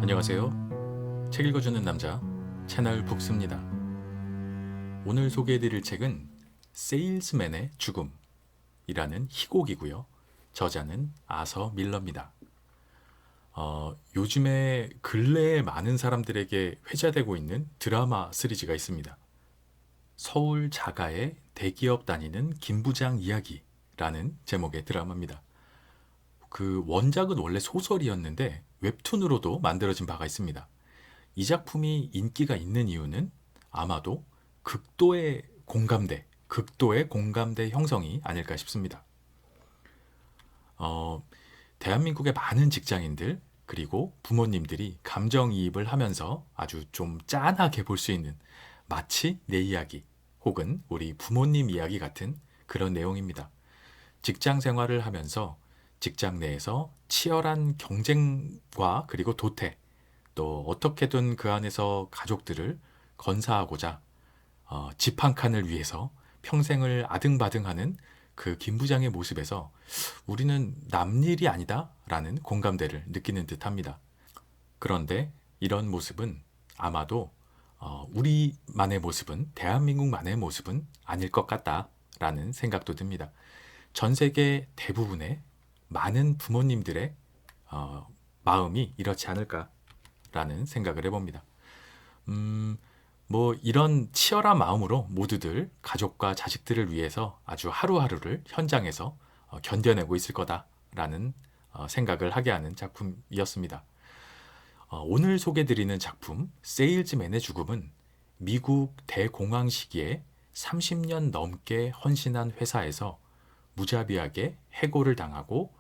안녕하세요. 책 읽어주는 남자 채널 북스입니다. 오늘 소개해드릴 책은 세일즈맨의 죽음이라는 희곡이고요. 저자는 아서 밀러입니다. 요즘에 근래에 많은 사람들에게 회자되고 있는 드라마 시리즈가 있습니다. 서울 자가의 대기업 다니는 김부장 이야기라는 제목의 드라마입니다. 그 원작은 원래 소설이었는데 웹툰으로도 만들어진 바가 있습니다. 이 작품이 인기가 있는 이유는 아마도 극도의 공감대 형성이 아닐까 싶습니다. 어, 대한민국의 많은 직장인들 그리고 부모님들이 감정이입을 하면서 아주 좀 짠하게 볼 수 있는 마치 내 이야기 혹은 우리 부모님 이야기 같은 그런 내용입니다. 직장 생활을 하면서 직장 내에서 치열한 경쟁과 그리고 도태, 또 어떻게든 그 안에서 가족들을 건사하고자 집 한 칸을 위해서 평생을 아등바등하는 그 김 부장의 모습에서 우리는 남일이 아니다라는 공감대를 느끼는 듯합니다. 그런데 이런 모습은 아마도 우리만의 모습은 대한민국만의 모습은 아닐 것 같다라는 생각도 듭니다. 전 세계 대부분의 많은 부모님들의 마음이 이렇지 않을까라는 생각을 해봅니다. 음, 뭐 이런 치열한 마음으로 모두들 가족과 자식들을 위해서 아주 하루하루를 현장에서 견뎌내고 있을 거다라는 생각을 하게 하는 작품이었습니다. 오늘 소개드리는 작품 세일즈맨의 죽음은 미국 대공황 시기에 30년 넘게 헌신한 회사에서 무자비하게 해고를 당하고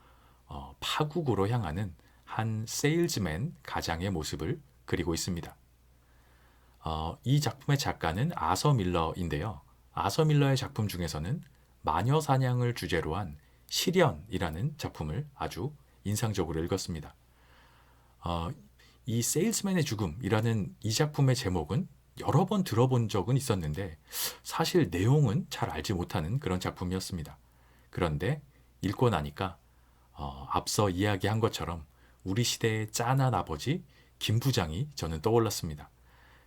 파국으로 향하는 한 세일즈맨 가장의 모습을 그리고 있습니다. 이 작품의 작가는 아서 밀러인데요. 아서 밀러의 작품 중에서는 마녀 사냥을 주제로 한 시련이라는 작품을 아주 인상적으로 읽었습니다. 어, 이 세일즈맨의 죽음이라는 이 작품의 제목은 여러 번 들어본 적은 있었는데 사실 내용은 잘 알지 못하는 그런 작품이었습니다. 그런데 읽고 나니까 앞서 이야기한 것처럼 우리 시대의 짠한 아버지 김 부장이 저는 떠올랐습니다.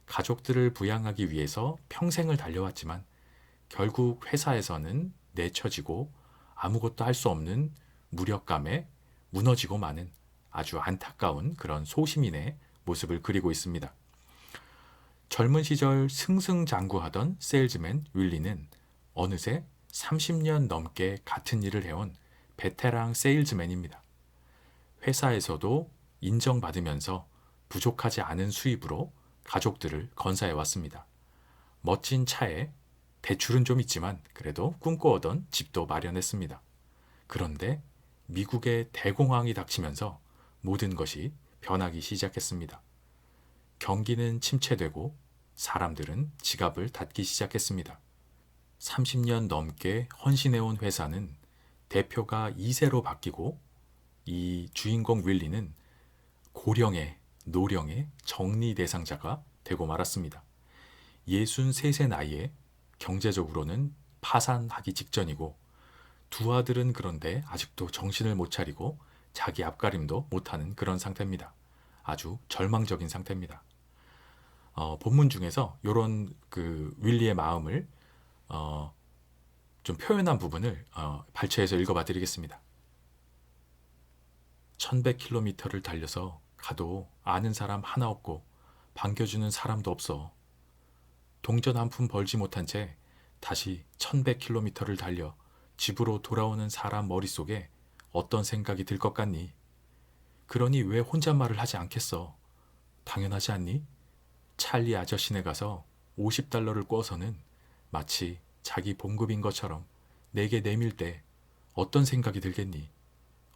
가족들을 부양하기 위해서 평생을 달려왔지만 결국 회사에서는 내쳐지고 아무것도 할 수 없는 무력감에 무너지고 마는 아주 안타까운 그런 소시민의 모습을 그리고 있습니다. 젊은 시절 승승장구하던 세일즈맨 윌리는 어느새 30년 넘게 같은 일을 해온 베테랑 세일즈맨입니다. 회사에서도 인정받으면서 부족하지 않은 수입으로 가족들을 건사해 왔습니다. 멋진 차에 대출은 좀 있지만 그래도 꿈꿔오던 집도 마련했습니다. 그런데 미국의 대공황이 닥치면서 모든 것이 변하기 시작했습니다. 경기는 침체되고 사람들은 지갑을 닫기 시작했습니다. 30년 넘게 헌신해온 회사는 대표가 2세로 바뀌고 이 주인공 윌리는 고령의 노령의 정리 대상자가 되고 말았습니다. 63세 나이에 경제적으로는 파산하기 직전이고 두 아들은 그런데 아직도 정신을 못 차리고 자기 앞가림도 못하는 그런 상태입니다. 아주 절망적인 상태입니다. 본문 중에서 이런 그 윌리의 마음을 어, 좀 표현한 부분을 발췌해서 읽어봐 드리겠습니다. 1100km를 달려서 가도 아는 사람 하나 없고 반겨주는 사람도 없어. 동전 한 푼 벌지 못한 채 다시 1100km를 달려 집으로 돌아오는 사람 머릿속에 어떤 생각이 들 것 같니? 그러니 왜 혼잣말을 하지 않겠어? 당연하지 않니? 찰리 아저씨네 가서 50달러를 꿔서는 마치 자기 봉급인 것처럼 내게 내밀 때 어떤 생각이 들겠니?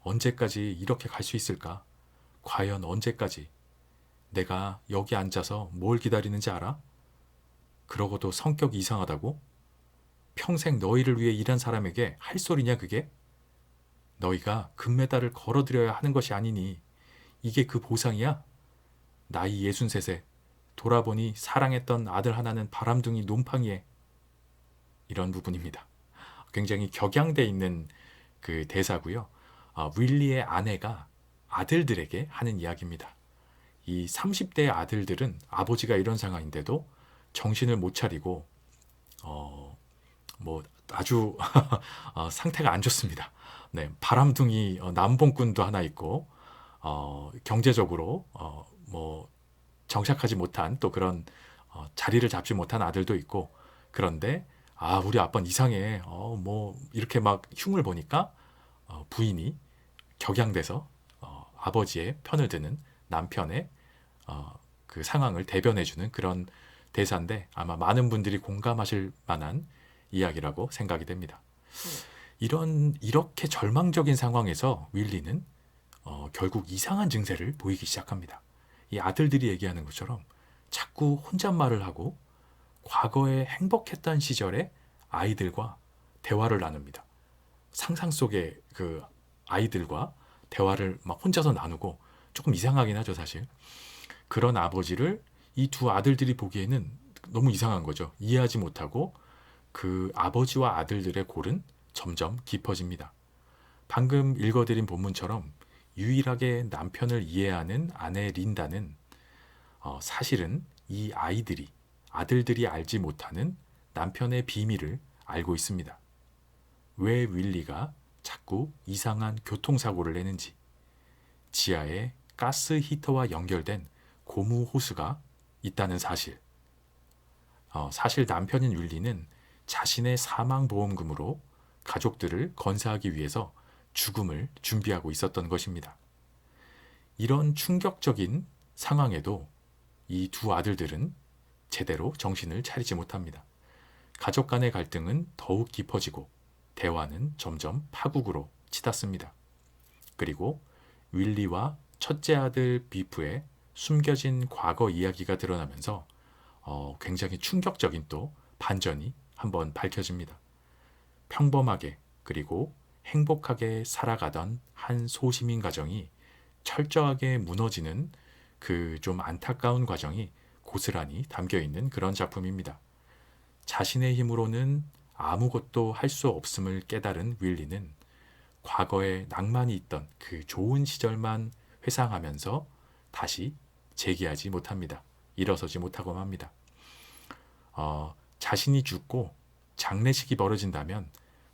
언제까지 이렇게 갈 수 있을까? 과연 언제까지? 내가 여기 앉아서 뭘 기다리는지 알아? 그러고도 성격이 이상하다고? 평생 너희를 위해 일한 사람에게 할 소리냐 그게? 너희가 금메달을 걸어들여야 하는 것이 아니니 이게 그 보상이야? 나이 63세 돌아보니 사랑했던 아들 하나는 바람둥이 놈팡이에 이런 부분입니다. 굉장히 격양돼 있는 그 대사고요. 윌리의 아내가 아들들에게 하는 이야기입니다. 이 30대의 아들들은 아버지가 이런 상황인데도 정신을 못 차리고 뭐 아주 상태가 안 좋습니다. 네, 바람둥이 남봉꾼도 하나 있고 경제적으로 뭐 정착하지 못한 또 그런 자리를 잡지 못한 아들도 있고 그런데 우리 아빠는 이상해. 뭐 이렇게 막 흉을 보니까 부인이 격양돼서 아버지의 편을 드는 남편의 그 상황을 대변해주는 그런 대사인데 아마 많은 분들이 공감하실 만한 이야기라고 생각이 됩니다. 이렇게 절망적인 상황에서 윌리는 결국 이상한 증세를 보이기 시작합니다. 이 아들들이 얘기하는 것처럼 자꾸 혼잣말을 하고 과거에 행복했던 시절의 아이들과 대화를 나눕니다. 상상 속의 그 아이들과 대화를 막 혼자서 나누고 조금 이상하긴 하죠, 사실. 그런 아버지를 이 두 아들들이 보기에는 너무 이상한 거죠. 이해하지 못하고 그 아버지와 아들들의 골은 점점 깊어집니다. 방금 읽어드린 본문처럼 유일하게 남편을 이해하는 아내 린다는 사실은 이 아들들이 알지 못하는 남편의 비밀을 알고 있습니다. 왜 윌리가 자꾸 이상한 교통사고를 내는지, 지하에 가스 히터와 연결된 고무 호스가 있다는 사실. 사실 남편인 윌리는 자신의 사망보험금으로 가족들을 건사하기 위해서 죽음을 준비하고 있었던 것입니다. 이런 충격적인 상황에도 이 두 아들들은 제대로 정신을 차리지 못합니다. 가족 간의 갈등은 더욱 깊어지고 대화는 점점 파국으로 치닫습니다. 그리고 윌리와 첫째 아들 비프의 숨겨진 과거 이야기가 드러나면서 굉장히 충격적인 또 반전이 한번 밝혀집니다. 평범하게 그리고 행복하게 살아가던 한 소시민 가정이 철저하게 무너지는 그 좀 안타까운 과정이 고스란히 담겨 있는 그런 작품입니다. 자신의 힘으로는 아무것도 할 수 없음을 깨달은 윌리는 과거에 낭만이 있던 그 좋은 시절만 회상하면서 다시 재기하지 못합니다. 일어서지 못하고 맙니다. 자신이 죽고 장례식이 벌어진다면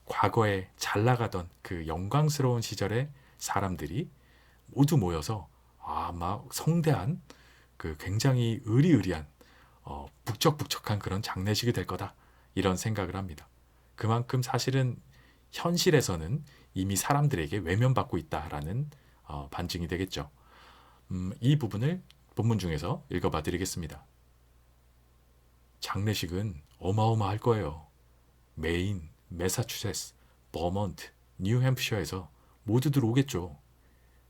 과거에 잘 나가던 그 영광스러운 시절의 사람들이 모두 모여서 막 성대한 그 굉장히 의리의리한 북적북적한 그런 장례식이 될 거다 이런 생각을 합니다. 그만큼 사실은 현실에서는 이미 사람들에게 외면받고 있다라는 반증이 되겠죠. 이 부분을 본문 중에서 읽어봐 드리겠습니다. 장례식은 어마어마할 거예요. 메인, 매사추세츠, 버먼트, 뉴햄프셔에서 모두들 오겠죠.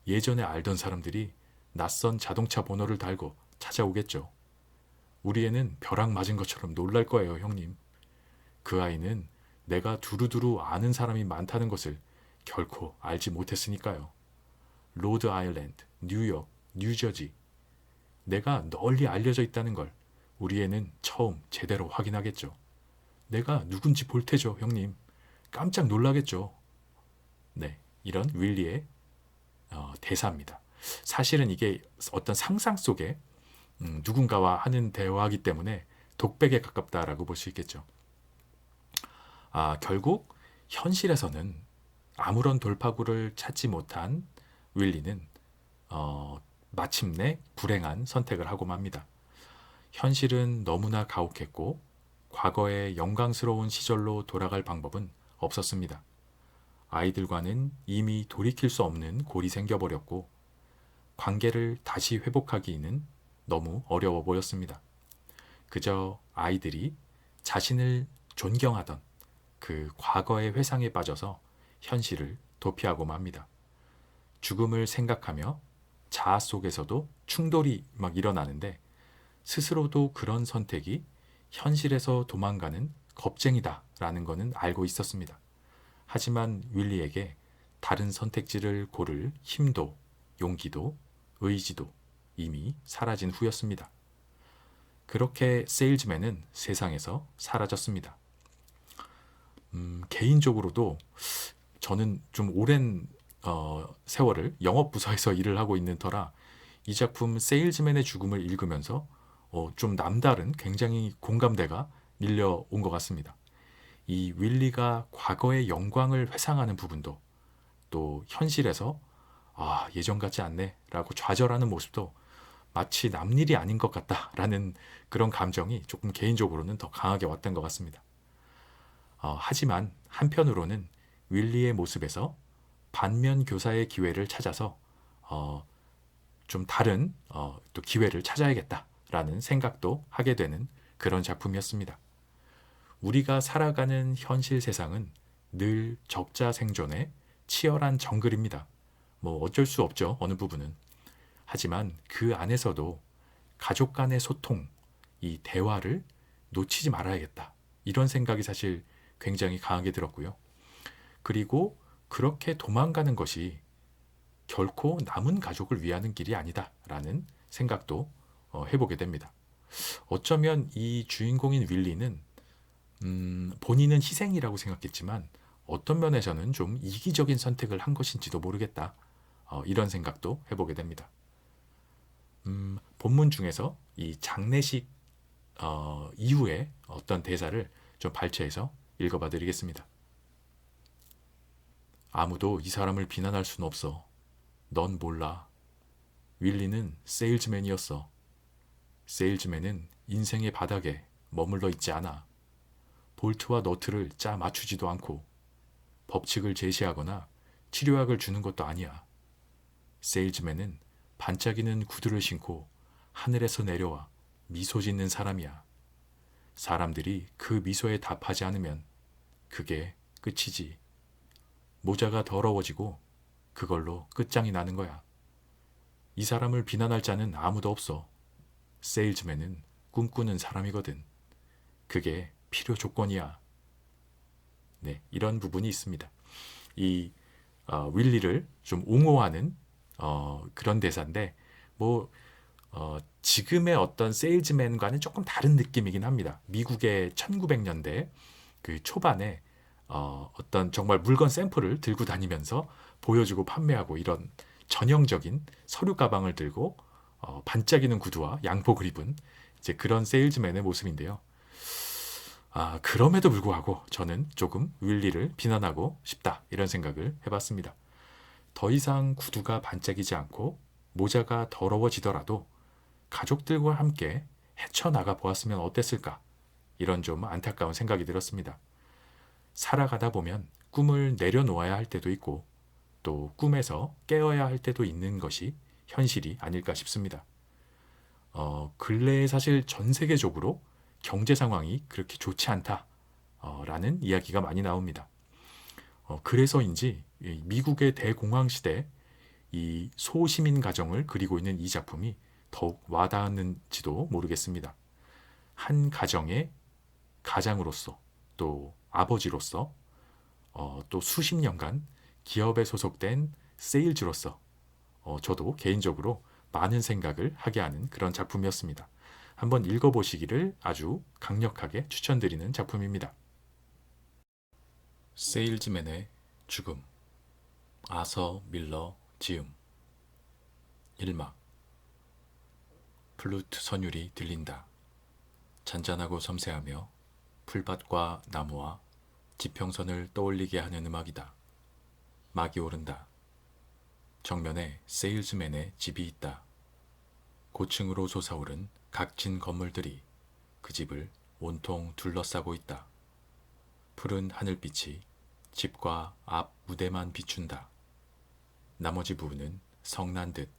예전에 알던 사람들이 낯선 자동차 번호를 달고 찾아오겠죠. 우리 애는 벼락 맞은 것처럼 놀랄 거예요, 형님. 그 아이는 내가 두루두루 아는 사람이 많다는 것을 결코 알지 못했으니까요. 로드 아일랜드, 뉴욕, 뉴저지. 내가 널리 알려져 있다는 걸 우리 애는 처음 제대로 확인하겠죠. 내가 누군지 볼 테죠, 형님. 깜짝 놀라겠죠. 네, 이런 윌리의 대사입니다. 사실은 이게 어떤 상상 속에 누군가와 하는 대화이기 때문에 독백에 가깝다라고 볼 수 있겠죠. 결국 현실에서는 아무런 돌파구를 찾지 못한 윌리는 마침내 불행한 선택을 하고 맙니다. 현실은 너무나 가혹했고 과거의 영광스러운 시절로 돌아갈 방법은 없었습니다. 아이들과는 이미 돌이킬 수 없는 골이 생겨버렸고 관계를 다시 회복하기는 너무 어려워 보였습니다. 그저 아이들이 자신을 존경하던 그 과거의 회상에 빠져서 현실을 도피하고 맙니다. 죽음을 생각하며 자아 속에서도 충돌이 막 일어나는데 스스로도 그런 선택이 현실에서 도망가는 겁쟁이다라는 것은 알고 있었습니다. 하지만 윌리에게 다른 선택지를 고를 힘도, 용기도, 의지도 이미 사라진 후였습니다. 그렇게 세일즈맨은 세상에서 사라졌습니다. 개인적으로도 저는 좀 오랜 세월을 영업부서에서 일을 하고 있는 터라 이 작품 세일즈맨의 죽음을 읽으면서 좀 남다른 굉장히 공감대가 밀려온 것 같습니다. 이 윌리가 과거의 영광을 회상하는 부분도 또 현실에서 예전 같지 않네 라고 좌절하는 모습도 마치 남일이 아닌 것 같다라는 그런 감정이 조금 개인적으로는 더 강하게 왔던 것 같습니다. 하지만 한편으로는 윌리의 모습에서 반면 교사의 기회를 찾아서 좀 다른 또 기회를 찾아야겠다라는 생각도 하게 되는 그런 작품이었습니다. 우리가 살아가는 현실 세상은 늘 적자 생존의 치열한 정글입니다. 뭐 어쩔 수 없죠. 어느 부분은. 하지만 그 안에서도 가족 간의 소통, 이 대화를 놓치지 말아야겠다. 이런 생각이 사실 굉장히 강하게 들었고요. 그리고 그렇게 도망가는 것이 결코 남은 가족을 위하는 길이 아니다라는 생각도 해보게 됩니다. 어쩌면 이 주인공인 윌리는 본인은 희생이라고 생각했지만 어떤 면에서는 좀 이기적인 선택을 한 것인지도 모르겠다. 이런 생각도 해보게 됩니다. 본문 중에서 이 장례식 이후에 어떤 대사를 좀 발췌해서 읽어봐 드리겠습니다. 아무도 이 사람을 비난할 수는 없어. 넌 몰라. 윌리는 세일즈맨이었어. 세일즈맨은 인생의 바닥에 머물러 있지 않아. 볼트와 너트를 짜 맞추지도 않고 법칙을 제시하거나 치료약을 주는 것도 아니야. 세일즈맨은 반짝이는 구두를 신고 하늘에서 내려와 미소 짓는 사람이야. 사람들이 그 미소에 답하지 않으면 그게 끝이지. 모자가 더러워지고 그걸로 끝장이 나는 거야. 이 사람을 비난할 자는 아무도 없어. 세일즈맨은 꿈꾸는 사람이거든. 그게 필요 조건이야. 네, 이런 부분이 있습니다. 이 윌리를 좀 옹호하는 그런 대사인데 뭐 지금의 어떤 세일즈맨과는 조금 다른 느낌이긴 합니다. 미국의 1900년대 그 초반에 어떤 정말 물건 샘플을 들고 다니면서 보여주고 판매하고 이런 전형적인 서류 가방을 들고 반짝이는 구두와 양복을 입은 이제 그런 세일즈맨의 모습인데요. 그럼에도 불구하고 저는 조금 윌리를 비난하고 싶다 이런 생각을 해봤습니다. 더 이상 구두가 반짝이지 않고 모자가 더러워지더라도 가족들과 함께 헤쳐나가 보았으면 어땠을까? 이런 좀 안타까운 생각이 들었습니다. 살아가다 보면 꿈을 내려놓아야 할 때도 있고 또 꿈에서 깨어야 할 때도 있는 것이 현실이 아닐까 싶습니다. 근래에 사실 전 세계적으로 경제 상황이 그렇게 좋지 않다 라는 이야기가 많이 나옵니다. 그래서인지 미국의 대공황 시대 이 소시민 가정을 그리고 있는 이 작품이 더욱 와닿았는지도 모르겠습니다. 한 가정의 가장으로서 또 아버지로서 또 수십 년간 기업에 소속된 세일즈로서 저도 개인적으로 많은 생각을 하게 하는 그런 작품이었습니다. 한번 읽어보시기를 아주 강력하게 추천드리는 작품입니다. 세일즈맨의 죽음 아서 밀러 지음 1막 플루트 선율이 들린다. 잔잔하고 섬세하며 풀밭과 나무와 지평선을 떠올리게 하는 음악이다. 막이 오른다. 정면에 세일즈맨의 집이 있다. 고층으로 솟아오른 각진 건물들이 그 집을 온통 둘러싸고 있다. 푸른 하늘빛이 집과 앞 무대만 비춘다. 나머지 부분은 성난 듯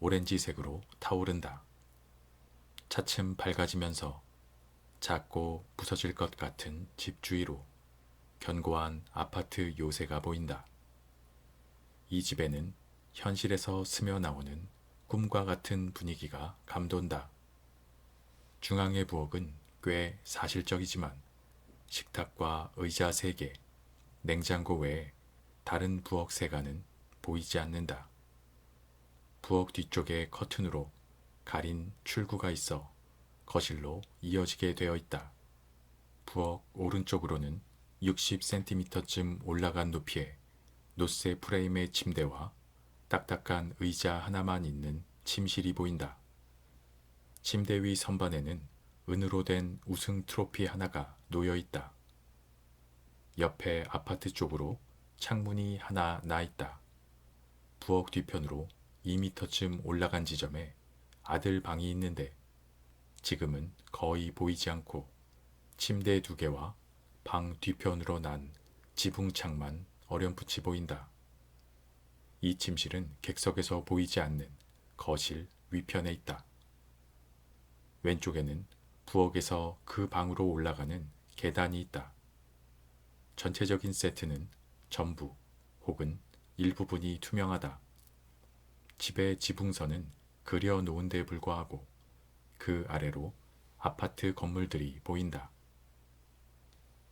오렌지색으로 타오른다. 차츰 밝아지면서 작고 부서질 것 같은 집 주위로 견고한 아파트 요새가 보인다. 이 집에는 현실에서 스며 나오는 꿈과 같은 분위기가 감돈다. 중앙의 부엌은 꽤 사실적이지만 식탁과 의자 3개, 냉장고 외에 다른 부엌 세간은 보이지 않는다. 부엌 뒤쪽에 커튼으로 가린 출구가 있어 거실로 이어지게 되어 있다. 부엌 오른쪽으로는 60cm쯤 올라간 높이에 노쇠 프레임의 침대와 딱딱한 의자 하나만 있는 침실이 보인다. 침대 위 선반에는 은으로 된 우승 트로피 하나가 놓여 있다. 옆에 아파트 쪽으로 창문이 하나 나 있다. 부엌 뒤편으로 2미터쯤 올라간 지점에 아들 방이 있는데 지금은 거의 보이지 않고 침대 2개와 방 뒤편으로 난 지붕창만 어렴풋이 보인다. 이 침실은 객석에서 보이지 않는 거실 위편에 있다. 왼쪽에는 부엌에서 그 방으로 올라가는 계단이 있다. 전체적인 세트는 전부 혹은 일부분이 투명하다. 집의 지붕선은 그려 놓은 데 불과하고 그 아래로 아파트 건물들이 보인다.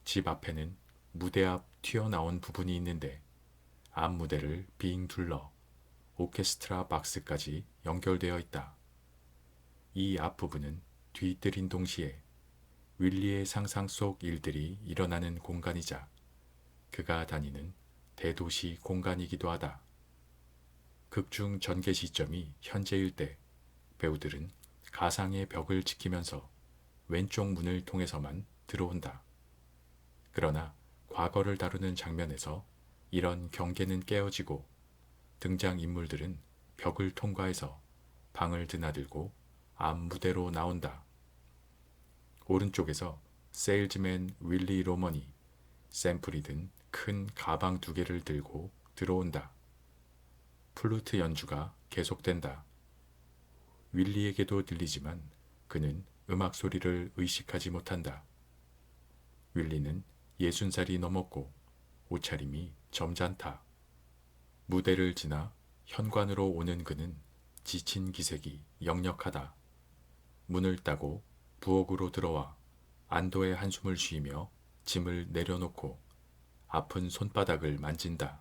집 앞에는 무대 앞 튀어나온 부분이 있는데 앞무대를 빙 둘러 오케스트라 박스까지 연결되어 있다. 이 앞부분은 뒤뜰인 동시에 윌리의 상상 속 일들이 일어나는 공간이자 그가 다니는 대도시 공간이기도 하다. 극중 전개 시점이 현재일 때 배우들은 가상의 벽을 지키면서 왼쪽 문을 통해서만 들어온다. 그러나 과거를 다루는 장면에서 이런 경계는 깨어지고 등장인물들은 벽을 통과해서 방을 드나들고 앞 무대로 나온다. 오른쪽에서 세일즈맨 윌리 로먼이 샘플이 든 큰 가방 2개를 들고 들어온다. 플루트 연주가 계속된다. 윌리에게도 들리지만 그는 음악 소리를 의식하지 못한다. 윌리는 60살이 넘었고 옷차림이 점잖다. 무대를 지나 현관으로 오는 그는 지친 기색이 역력하다. 문을 따고 부엌으로 들어와 안도의 한숨을 쉬며 짐을 내려놓고 아픈 손바닥을 만진다.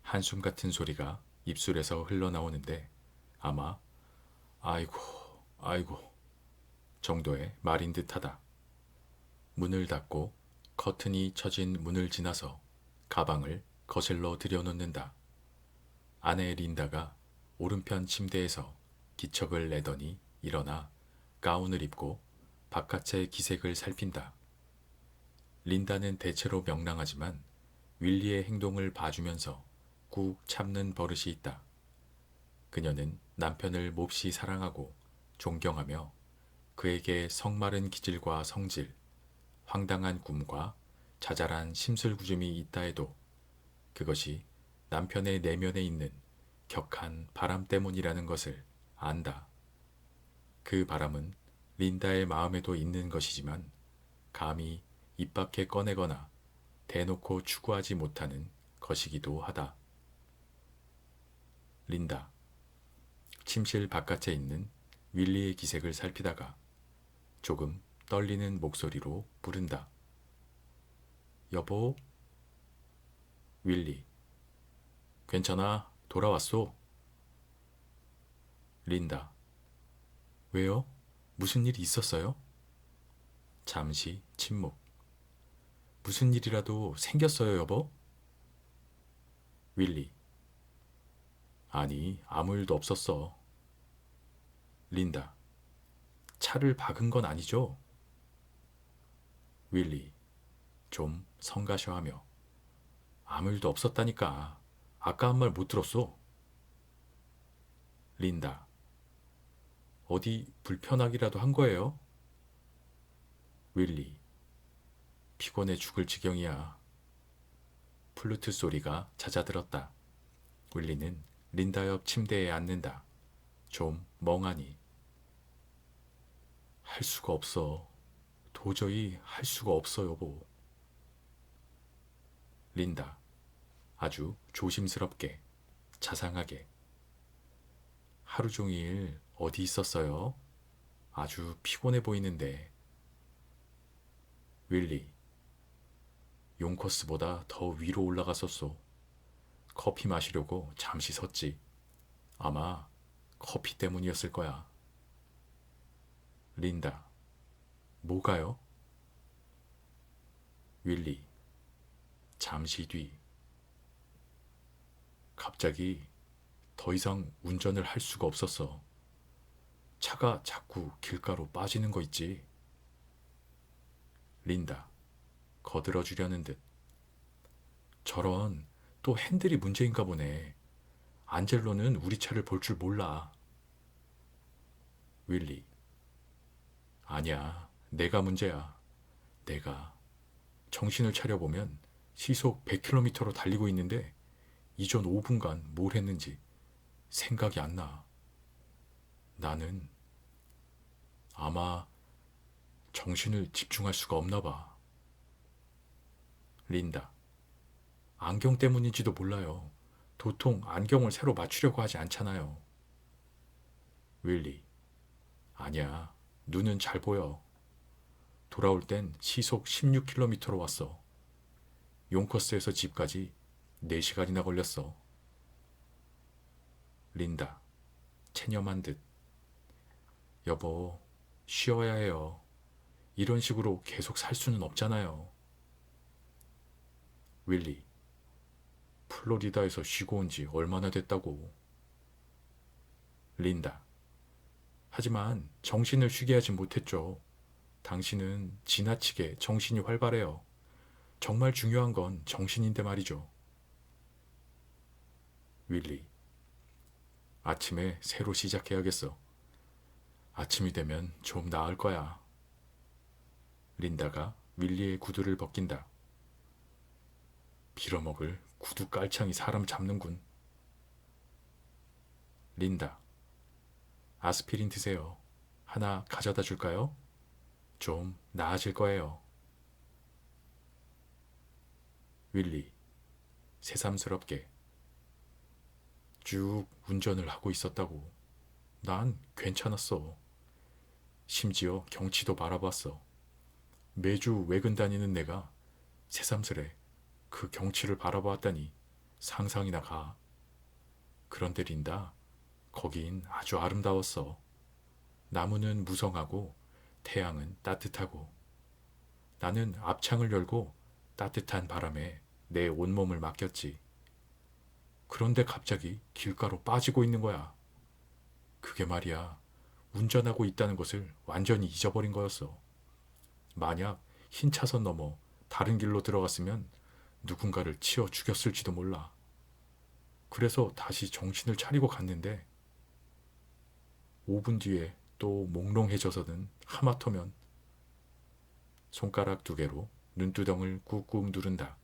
한숨 같은 소리가 입술에서 흘러나오는데 아마 아이고, 아이고 정도의 말인 듯하다. 문을 닫고 커튼이 쳐진 문을 지나서 가방을 거실로 들여놓는다. 아내 린다가 오른편 침대에서 기척을 내더니 일어나 가운을 입고 바깥의 기색을 살핀다. 린다는 대체로 명랑하지만 윌리의 행동을 봐주면서 꾹 참는 버릇이 있다. 그녀는 남편을 몹시 사랑하고 존경하며 그에게 성마른 기질과 성질, 황당한 꿈과 자잘한 심술구즘이 있다 해도 그것이 남편의 내면에 있는 격한 바람 때문이라는 것을 안다. 그 바람은 린다의 마음에도 있는 것이지만 감히 입 밖에 꺼내거나 대놓고 추구하지 못하는 것이기도 하다. 린다. 침실 바깥에 있는 윌리의 기색을 살피다가 조금 떨리는 목소리로 부른다. 여보? 윌리. 괜찮아. 돌아왔소. 린다. 왜요? 무슨 일이 있었어요? 잠시 침묵. 무슨 일이라도 생겼어요, 여보? 윌리. 아니, 아무 일도 없었어. 린다. 차를 박은 건 아니죠? 윌리. 좀 성가셔하며. 아무 일도 없었다니까. 아까 한 말 못 들었어. 린다. 어디 불편하기라도 한 거예요? 윌리. 피곤해 죽을 지경이야. 플루트 소리가 잦아들었다. 윌리는 린다 옆 침대에 앉는다. 좀 멍하니. 할 수가 없어. 도저히 할 수가 없어, 여보. 린다. 아주 조심스럽게, 자상하게. 하루 종일 어디 있었어요? 아주 피곤해 보이는데. 윌리. 용코스보다 더 위로 올라갔었소. 커피 마시려고 잠시 섰지. 아마 커피 때문이었을 거야. 린다. 뭐가요? 윌리. 잠시 뒤. 갑자기 더 이상 운전을 할 수가 없었어. 차가 자꾸 길가로 빠지는 거 있지. 린다. 거들어 주려는 듯. 저런, 또 핸들이 문제인가 보네. 안젤로는 우리 차를 볼 줄 몰라. 윌리. 아니야, 내가 문제야. 내가. 정신을 차려보면 시속 100km로 달리고 있는데 이전 5분간 뭘 했는지 생각이 안 나. 나는 아마 정신을 집중할 수가 없나 봐. 린다. 안경 때문인지도 몰라요. 도통 안경을 새로 맞추려고 하지 않잖아요. 윌리. 아니야. 눈은 잘 보여. 돌아올 땐 시속 16km로 왔어. 용커스에서 집까지 4시간이나 걸렸어. 린다. 체념한 듯. 여보, 쉬어야 해요. 이런 식으로 계속 살 수는 없잖아요. 윌리. 플로리다에서 쉬고 온 지 얼마나 됐다고. 린다. 하지만 정신을 쉬게 하진 못했죠. 당신은 지나치게 정신이 활발해요. 정말 중요한 건 정신인데 말이죠. 윌리. 아침에 새로 시작해야겠어. 아침이 되면 좀 나을 거야. 린다가 윌리의 구두를 벗긴다. 빌어먹을 구두 깔창이 사람 잡는군. 린다. 아스피린 드세요. 하나 가져다 줄까요? 좀 나아질 거예요. 윌리. 새삼스럽게. 쭉 운전을 하고 있었다고. 난 괜찮았어. 심지어 경치도 바라봤어. 매주 외근 다니는 내가 새삼스레 그 경치를 바라보았다니 상상이나 가. 그런데 린다, 거긴 아주 아름다웠어. 나무는 무성하고 태양은 따뜻하고 나는 앞창을 열고 따뜻한 바람에 내 온몸을 맡겼지. 그런데 갑자기 길가로 빠지고 있는 거야. 그게 말이야, 운전하고 있다는 것을 완전히 잊어버린 거였어. 만약 흰 차선 넘어 다른 길로 들어갔으면 누군가를 치어 죽였을지도 몰라. 그래서 다시 정신을 차리고 갔는데 5분 뒤에 또 몽롱해져서는 하마터면 손가락 2개로 눈두덩을 꾹꾹 누른다.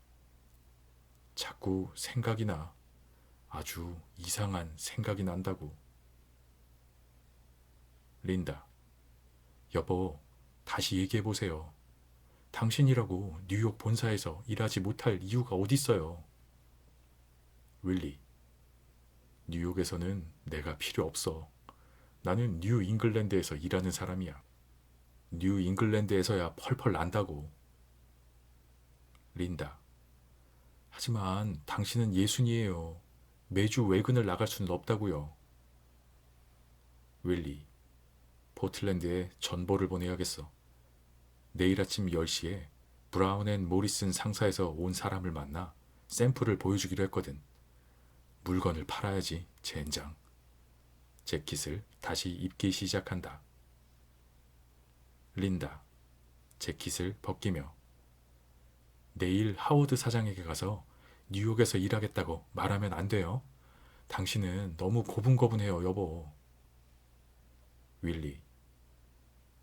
자꾸 생각이 나. 아주 이상한 생각이 난다고. 린다. 여보, 다시 얘기해보세요. 당신이라고 뉴욕 본사에서 일하지 못할 이유가 어딨어요? 윌리. 뉴욕에서는 내가 필요 없어. 나는 뉴 잉글랜드에서 일하는 사람이야. 뉴 잉글랜드에서야 펄펄 난다고. 린다. 하지만 당신은 예순이에요. 매주 외근을 나갈 수는 없다고요. 윌리. 포틀랜드에 전보를 보내야겠어. 내일 아침 10시에 브라운 앤 모리슨 상사에서 온 사람을 만나 샘플을 보여주기로 했거든. 물건을 팔아야지, 젠장. 재킷을 다시 입기 시작한다. 린다. 재킷을 벗기며. 내일 하워드 사장에게 가서 뉴욕에서 일하겠다고 말하면 안 돼요. 당신은 너무 고분고분해요, 여보. 윌리.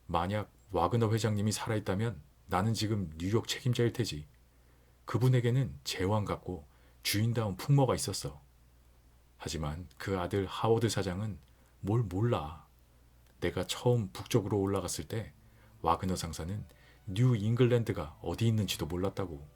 만약 와그너 회장님이 살아있다면 나는 지금 뉴욕 책임자일 테지. 그분에게는 제왕 같고 주인다운 풍모가 있었어. 하지만 그 아들 하워드 사장은 뭘 몰라. 내가 처음 북쪽으로 올라갔을 때 와그너 상사는 뉴 잉글랜드가 어디 있는지도 몰랐다고.